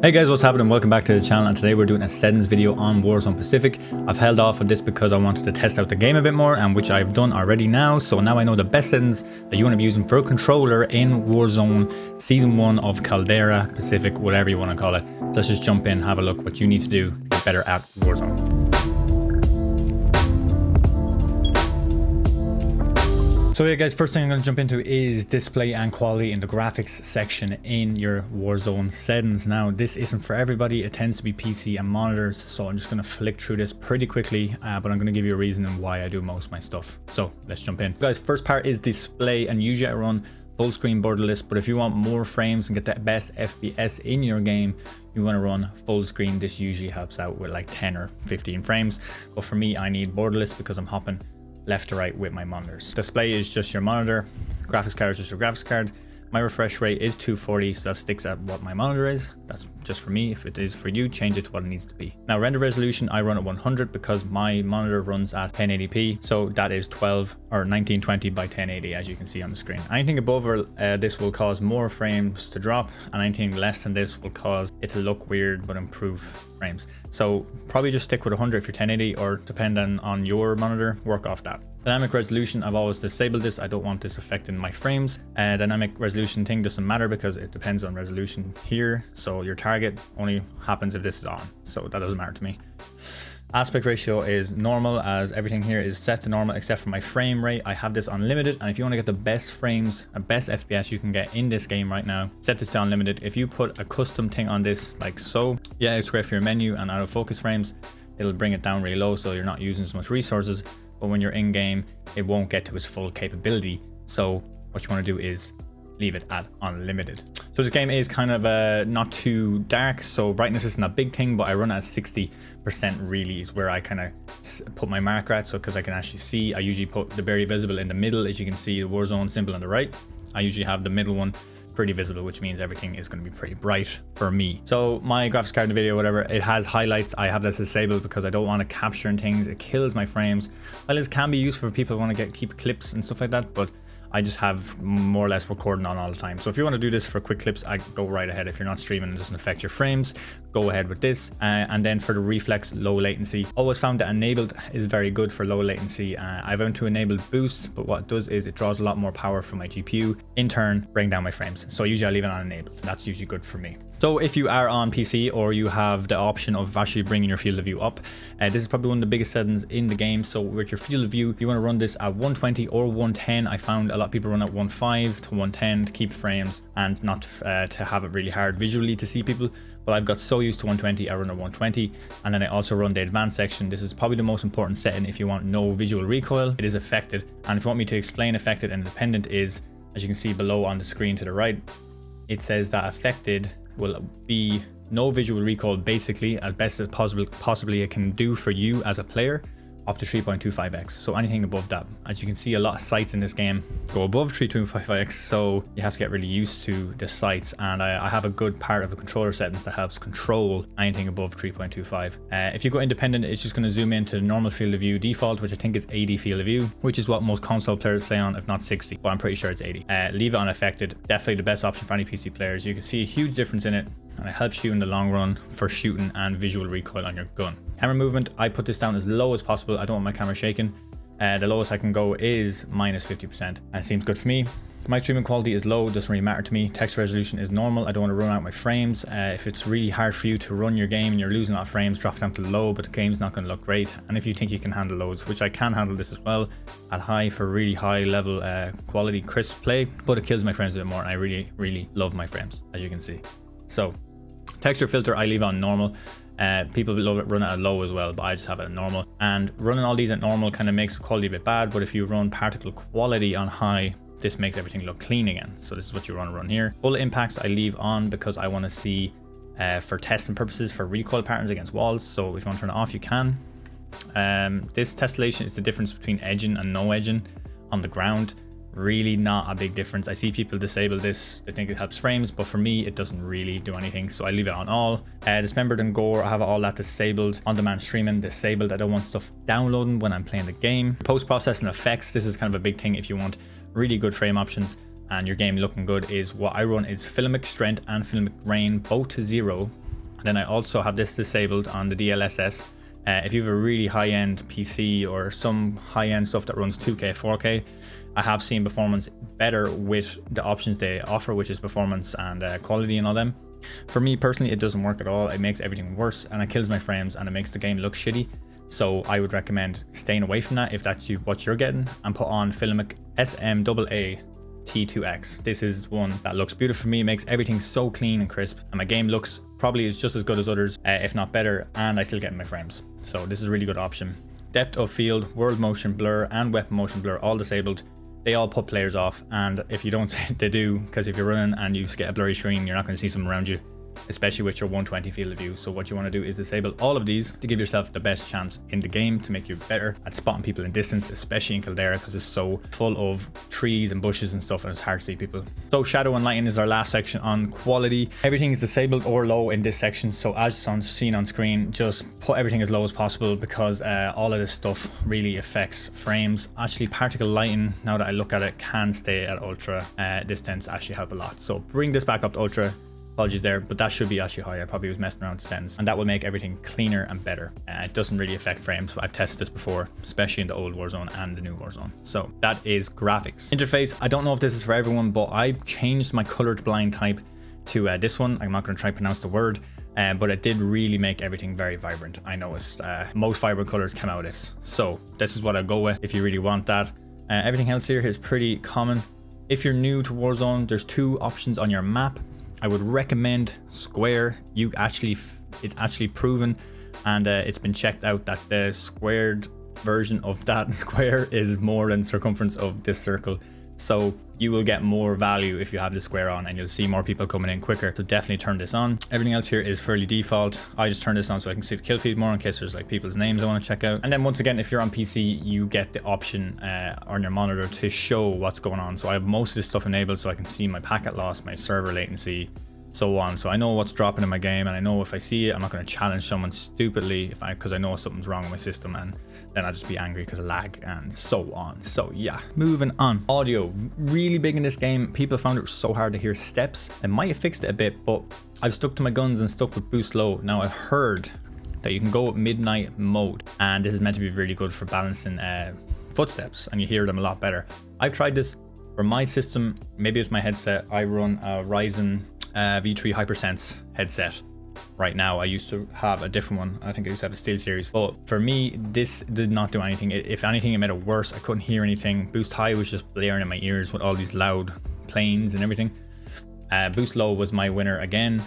Hey guys, what's happening? Welcome back to the channel, and today we're doing a settings video on Warzone Pacific. I've held off on this because I wanted to test out the game a bit more, and which I've done already now. So now I know the best settings that you want to be using for a controller in Warzone Season 1 of Caldera, Pacific, whatever you want to call it. So let's just jump in, have a look what you need to do to get better at Warzone. So yeah guys, first thing I'm going to jump into is display and quality in the graphics section in your Warzone settings. Now this isn't for everybody, it tends to be PC and monitors, so I'm just going to flick through this pretty quickly, but I'm going to give you a reason and why I do most of my stuff. So let's jump in. Guys, first part is display, and usually I run full screen borderless, but if you want more frames and get the best FPS in your game, you want to run full screen. This usually helps out with like 10 or 15 frames, but for me I need borderless because I'm hopping left to right with my monitors. Display is just your monitor, graphics card is just your graphics card. My refresh rate is 240, so that sticks at what my monitor is. That's just for me. If it is for you, change it to what it needs to be. Now render resolution, I run at 100 because my monitor runs at 1080p, so that is 1920 by 1080 as you can see on the screen. Anything above this will cause more frames to drop, and anything less than this will cause it to look weird but improve frames. So probably just stick with 100 if you're 1080, or depending on your monitor, work off that. Dynamic resolution, I've always disabled this. I don't want this affecting my frames. Dynamic resolution thing doesn't matter because it depends on resolution here. So your target only happens if this is on. So that doesn't matter to me. Aspect ratio is normal, as everything here is set to normal except for my frame rate. I have this on limited, and if you want to get the best frames and best FPS you can get in this game right now, set this to unlimited. If you put a custom thing on this like so, yeah, it's great for your menu and out of focus frames. It'll bring it down really low so you're not using so much resources. But when you're in game, it won't get to its full capability. So what you want to do is leave it at unlimited. So this game is kind of not too dark, so brightness isn't a big thing, but I run at 60% really is where I kind of put my marker at. So because I can actually see, I usually put the very visible in the middle. As you can see, the Warzone symbol on the right, I usually have the middle one pretty visible, which means everything is going to be pretty bright for me. So my graphics card in the video, whatever, it has highlights. I have this disabled because I don't want to capture and things. It kills my frames. Highlights can be useful for people who want to keep clips and stuff like that, but I just have more or less recording on all the time. So if you want to do this for quick clips, I go right ahead. If you're not streaming and it doesn't affect your frames, go ahead with this. And then for the reflex, low latency, always found that enabled is very good for low latency. I went to enable boost, but what it does is it draws a lot more power from my GPU, in turn bring down my frames. So usually I leave it on enabled. That's usually good for me. So if you are on PC, or you have the option of actually bringing your field of view up, this is probably one of the biggest settings in the game. So with your field of view, you want to run this at 120 or 110. I found a lot of people run at 1.5 to 110 to keep frames and not to have it really hard visually to see people. But I've got so used to 120, I run at 120. And then I also run the advanced section. This is probably the most important setting if you want no visual recoil. It is affected. And if you want me to explain affected and dependent is, as you can see below on the screen to the right, it says that affected will be no visual recoil, basically as best as possibly it can do for you as a player, up to 3.25x. So anything above that, as you can see, a lot of sights in this game go above 3.25x, so you have to get really used to the sights. And I have a good part of the controller settings that helps control anything above 3.25. If you go independent, it's just going to zoom into the normal field of view default, which I think is 80 field of view, which is what most console players play on, if not 60, but I'm pretty sure it's 80. Leave it unaffected, definitely the best option for any PC players. You can see a huge difference in it, and it helps you in the long run for shooting and visual recoil on your gun. Camera movement, I put this down as low as possible. I don't want my camera shaking. The lowest I can go is -50%, and it seems good for me. My streaming quality is low, doesn't really matter to me. Text resolution is normal. I don't want to run out my frames. If it's really hard for you to run your game and you're losing a lot of frames, drop down to low, but the game's not going to look great. And if you think you can handle loads, which I can handle this as well, at high for really high level quality crisp play, but it kills my frames a bit more, and I really love my frames, as you can see. So texture filter, I leave on normal. People love it, run it at low as well, but I just have it at normal. And running all these at normal kind of makes the quality a bit bad, but if you run particle quality on high, this makes everything look clean again. So this is what you want to run here. Bullet impacts I leave on because I want to see for testing purposes for recoil patterns against walls. So if you want to turn it off, you can. This tessellation is the difference between edging and no edging on the ground. Really not a big difference. I see people disable this, they think it helps frames, but for me it doesn't really do anything, so I leave it on all. Dismembered and gore, I have all that disabled. On-demand streaming disabled. I don't want stuff downloading when I'm playing the game. Post-processing effects, this is kind of a big thing if you want really good frame options and your game looking good, is what I run is filmic strength and filmic grain both to 0 Then I also have this disabled on the DLSS. If you have a really high-end PC or some high-end stuff that runs 2K, 4K, I have seen performance better with the options they offer, which is performance and quality and all them. For me personally, it doesn't work at all. It makes everything worse and it kills my frames and it makes the game look shitty. So I would recommend staying away from that if that's what you're getting, and put on Filmic SMAA T2X. This is one that looks beautiful for me, makes everything so clean and crisp, and my game looks probably is just as good as others, if not better, and I still get my frames. So this is a really good option. Depth of field, world motion blur, and weapon motion blur all disabled. They all put players off, and if you don't, they do, because if you're running and you get a blurry screen, you're not going to see someone around you, especially with your 120 field of view. So what you want to do is disable all of these to give yourself the best chance in the game, to make you better at spotting people in distance, especially in Caldera, because it's so full of trees and bushes and stuff and it's hard to see people. So shadow and lighting is our last section on quality. Everything is disabled or low in this section, so as seen on screen, just put everything as low as possible, because all of this stuff really affects frames. Actually, particle lighting, now that I look at it, can stay at ultra. This tends to actually help a lot, so bring this back up to ultra. Apologies there, but that should be actually higher. I probably was messing around with settings, and that will make everything cleaner and better. It doesn't really affect frames. I've tested this before, especially in the old Warzone and the new Warzone. So that is graphics. Interface, I don't know if this is for everyone, but I changed my colored blind type to this one. I'm not going to try to pronounce the word, but it did really make everything very vibrant. I noticed most vibrant colors came out of this. So this is what I'll go with if you really want that. Everything else here is pretty common. If you're new to Warzone, there's two options on your map. I would recommend square. It's actually proven, and it's been checked out that the squared version of that square is more than circumference of this circle. So you will get more value if you have the square on, and you'll see more people coming in quicker. So definitely turn this on. Everything else here is fairly default. I just turn this on so I can see the kill feed more in case there's like people's names I want to check out. And then once again, if you're on PC, you get the option on your monitor to show what's going on. So I have most of this stuff enabled so I can see my packet loss, my server latency, so on. So I know what's dropping in my game, and I know if I see it, I'm not going to challenge someone stupidly because I know something's wrong with my system, and then I'll just be angry because of lag and so on. So yeah, moving on. Audio, really big in this game. People found it so hard to hear steps. I might have fixed it a bit, but I've stuck to my guns and stuck with boost low. Now I heard that you can go with midnight mode, and this is meant to be really good for balancing footsteps, and you hear them a lot better. I've tried this for my system. Maybe it's my headset. I run a Ryzen V3 Hypersense headset right now. I used to have a different one. I think I used to have a Steel Series, but for me this did not do anything. If anything, it made it worse. I couldn't hear anything. Boost high was just blaring in my ears with all these loud planes and everything. Boost low was my winner again.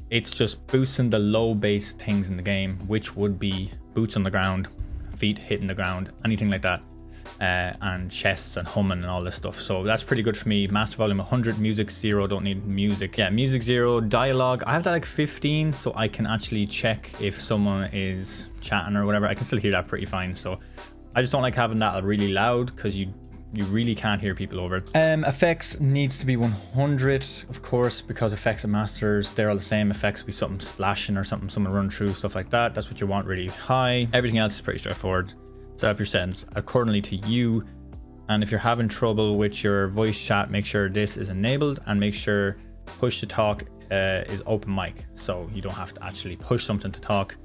It's just boosting the low bass things in the game, which would be boots on the ground, feet hitting the ground, anything like that. And chests and humming and all this stuff. So that's pretty good for me. Master volume 100, music 0, don't need music. Yeah, music 0, dialogue, I have that like 15, so I can actually check if someone is chatting or whatever. I can still hear that pretty fine. So I just don't like having that really loud, because you really can't hear people over it. Effects needs to be 100, of course, because effects and masters, they're all the same. Effects will be something splashing or something, someone run through, stuff like that. That's what you want really high. Everything else is pretty straightforward. Set up your settings accordingly to you, and if you're having trouble with your voice chat, make sure this is enabled, and make sure push to talk is open mic, so you don't have to actually push something to talk.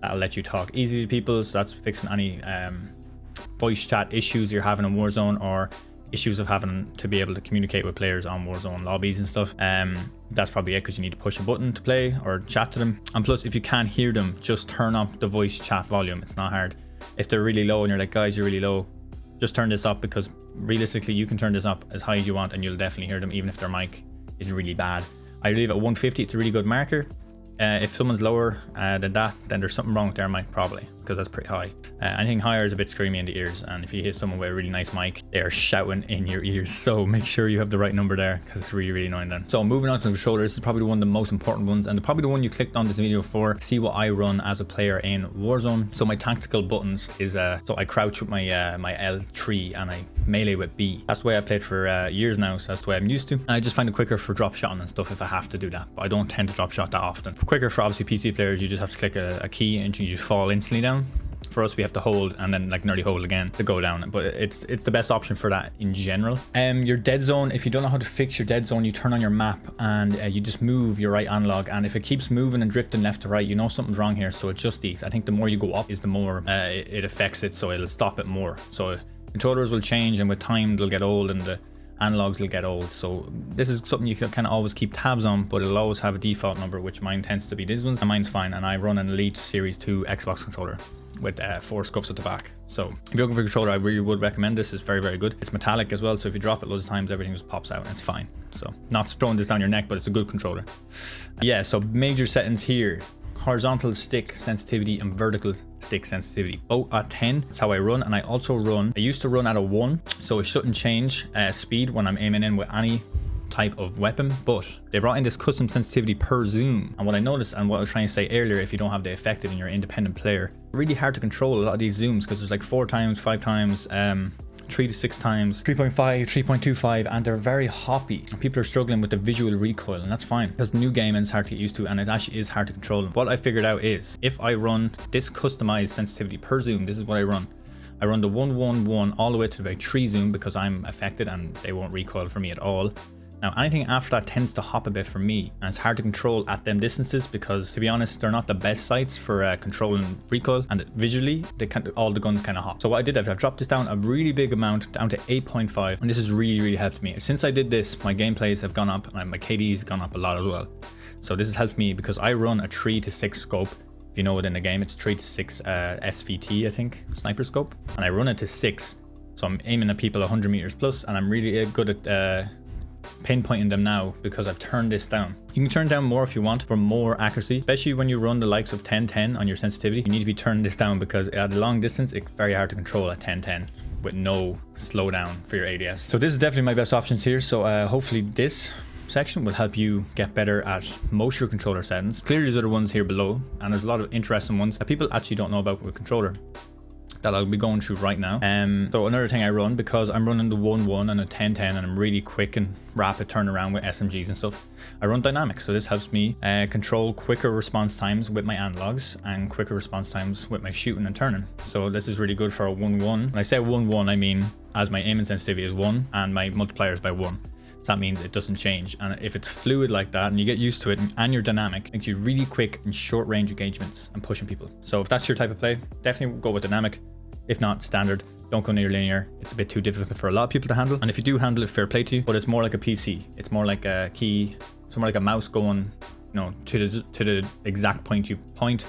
That'll let you talk easy to people, so that's fixing any voice chat issues you're having in Warzone, or issues of having to be able to communicate with players on Warzone lobbies and stuff. That's probably it, because you need to push a button to play or chat to them. And plus, if you can't hear them, just turn up the voice chat volume. It's not hard. If they're really low and you're like, guys, you're really low, just turn this up, because realistically you can turn this up as high as you want and you'll definitely hear them, even if their mic is really bad. I leave it at 150. It's a really good marker. If someone's lower than that, then there's something wrong with their mic probably, because that's pretty high. Anything higher is a bit screamy in the ears, and if you hit someone with a really nice mic, they're shouting in your ears. So make sure you have the right number there, because it's really, really annoying then. So moving on to the controller, this is probably one of the most important ones, and probably the one you clicked on this video for. See what I run as a player in Warzone. So my tactical buttons is so I crouch with my my L3 and I melee with B. That's the way I played for years now, so that's the way I'm used to. I just find it quicker for drop shotting and stuff if I have to do that, but I don't tend to drop shot that often. Quicker for obviously PC players, you just have to click a key and you just fall instantly down. For us, we have to hold and then like nearly hold again to go down. But it's the best option for that in general. Your dead zone, if you don't know how to fix your dead zone, you turn on your map and you just move your right analog. And if it keeps moving and drifting left to right, you know something's wrong here. So adjust these. I think the more you go up is the more it affects it. So it'll stop it more. So controllers will change, and with time they'll get old and the analogs will get old. So this is something you can kind of always keep tabs on, but it'll always have a default number, which mine tends to be this one, and mine's fine. And I run an Elite Series 2 Xbox controller with 4 scuffs at the back. So if you're looking for a controller, I really would recommend this. It's very, very good. It's metallic as well, so if you drop it loads of times, everything just pops out and it's fine. So not throwing this down your neck, but it's a good controller. Yeah, so major settings here: horizontal stick sensitivity and vertical stick sensitivity, both at 10. That's how I run. And I used to run at a 1, so it shouldn't change speed when I'm aiming in with any type of weapon, but they brought in this custom sensitivity per zoom. And what I noticed, and what I was trying to say earlier, if you don't have the effective and you're an independent player, really hard to control a lot of these zooms, because there's like 4 times, 5 times, 3 to 6 times, 3.5, 3.25, and they're very hoppy. People are struggling with the visual recoil, and that's fine because the new game and it's hard to get used to, and it actually is hard to control them. What I figured out is if I run this customized sensitivity per zoom, this is what I run. I run the 111 all the way to about 3 zoom because I'm affected and they won't recoil for me at all. Now anything after that tends to hop a bit for me, and it's hard to control at them distances because, to be honest, they're not the best sights for controlling recoil, and visually all the guns kind of hop. So what I did, I've dropped this down a really big amount, down to 8.5, and this has really helped me. Since I did this, my gameplays have gone up and my KD's gone up a lot as well. So this has helped me because I run a 3 to 6 scope. If you know it in the game, it's 3 to 6 SVT, I think, sniper scope, and I run it to 6. So I'm aiming at people 100 meters plus, and I'm really good at pinpointing them now because I've turned this down. You can turn down more if you want for more accuracy, especially when you run the likes of 1010 on your sensitivity. You need to be turning this down because at a long distance it's very hard to control at 1010 with no slowdown for your ADS. So this is definitely my best options here. So hopefully this section will help you get better at most of your controller settings. Clearly there's other ones here below, and there's a lot of interesting ones that people actually don't know about with controller that I'll be going through right now. So another thing I run, because I'm running the 1.1 and a 10.10 and I'm really quick and rapid turnaround with SMGs and stuff, I run dynamic. So this helps me control quicker response times with my analogs and quicker response times with my shooting and turning. So this is really good for a 1.1. When I say 1.1, I mean as my aiming sensitivity is 1 and my multiplier is by 1. So that means it doesn't change. And if it's fluid like that and you get used to it and you're dynamic, it makes you really quick and short range engagements and pushing people. So if that's your type of play, definitely go with dynamic. If not, standard. Don't go near linear. It's a bit too difficult for a lot of people to handle. And if you do handle it, fair play to you, but it's more like a PC. It's more like a key, it's more like a mouse going, you know, to the exact point you point.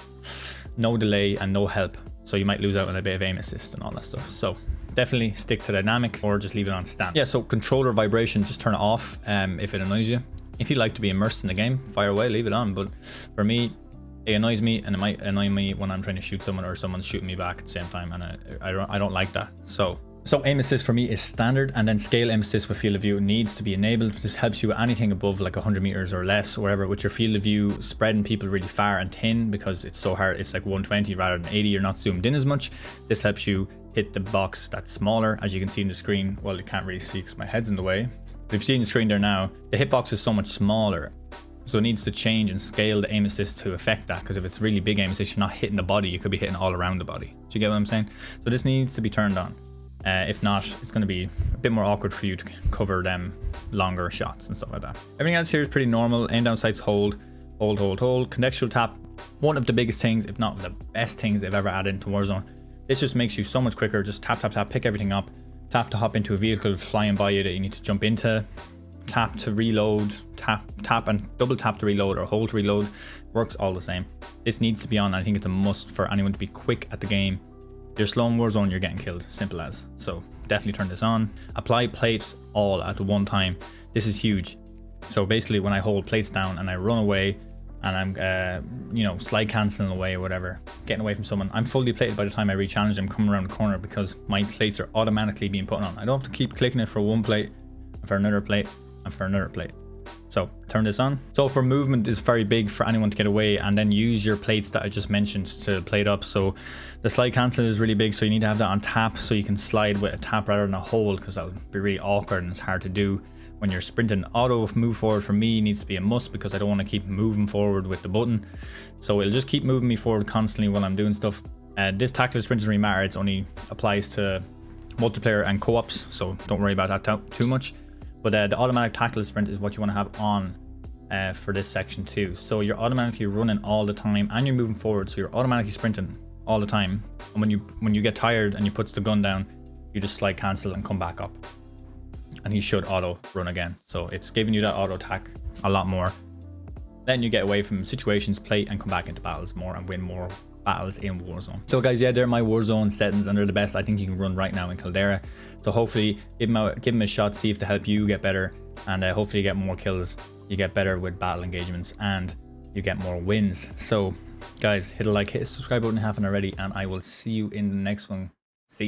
No delay and no help. So you might lose out on a bit of aim assist and all that stuff. So definitely stick to dynamic or just leave it on standard. Yeah, so controller vibration, just turn it off if it annoys you. If you like to be immersed in the game, fire away, leave it on. But for me, it annoys me, and it might annoy me when I'm trying to shoot someone or someone's shooting me back at the same time, and I don't like that. So aim assist for me is standard, and then scale aim assist with field of view needs to be enabled. This helps you with anything above like 100 meters or less or whatever, with your field of view spreading people really far and thin, because it's so hard. It's like 120 rather than 80. You're not zoomed in as much. This helps you hit the box that's smaller, as you can see in the screen. Well, you can't really see because my head's in the way. But if you see in the screen there now, the hitbox is so much smaller. So it needs to change and scale the aim assist to affect that, because if it's really big aim assist, you're not hitting the body, you could be hitting all around the body. Do you get what I'm saying? So this needs to be turned on. If not, it's going to be a bit more awkward for you to cover them longer shots and stuff like that. Everything else here is pretty normal. Aim down sights, hold. Contextual tap, one of the biggest things, if not the best things they've ever added into Warzone. This just makes you so much quicker. Just tap, pick everything up. Tap to hop into a vehicle flying by you that you need to jump into. Tap to reload, tap and double tap to reload, or hold to reload. Works all the same. This needs to be on. I think it's a must for anyone to be quick at the game. You're slow in Warzone, you're getting killed. Simple as. So definitely turn this on. Apply plates all at one time. This is huge. So basically when I hold plates down and I run away and I'm you know, slide cancelling away or whatever, getting away from someone, I'm fully plated by the time I re-challenge them coming around the corner, because my plates are automatically being put on. I don't have to keep clicking it for one plate, for another plate, and for another plate. So turn this on. So for movement is very big for anyone to get away, and then use your plates that I just mentioned to plate up. So the slide cancel is really big, so you need to have that on tap so you can slide with a tap rather than a hold, because that'll be really awkward and it's hard to do when you're sprinting. Auto move forward for me needs to be a must, because I don't want to keep moving forward with the button. So it'll just keep moving me forward constantly while I'm doing stuff. This tactical sprint doesn't really matter. It only applies to multiplayer and co-ops, so don't worry about that too much. But the automatic tactical sprint is what you want to have on for this section too. So you're automatically running all the time and you're moving forward, so you're automatically sprinting all the time. And when you get tired and you put the gun down, you just slide cancel and come back up, and he should auto run again. So it's giving you that auto attack a lot more, letting you get away from situations, play and come back into battles more and win more battles in Warzone. So guys, yeah, they're my Warzone settings and they're the best I think you can run right now in Caldera. So hopefully give them a shot, see if they help you get better, and hopefully you get more kills, you get better with battle engagements, and you get more wins. So guys, hit a like, hit a subscribe button if you haven't already, and I will see you in the next one. See ya.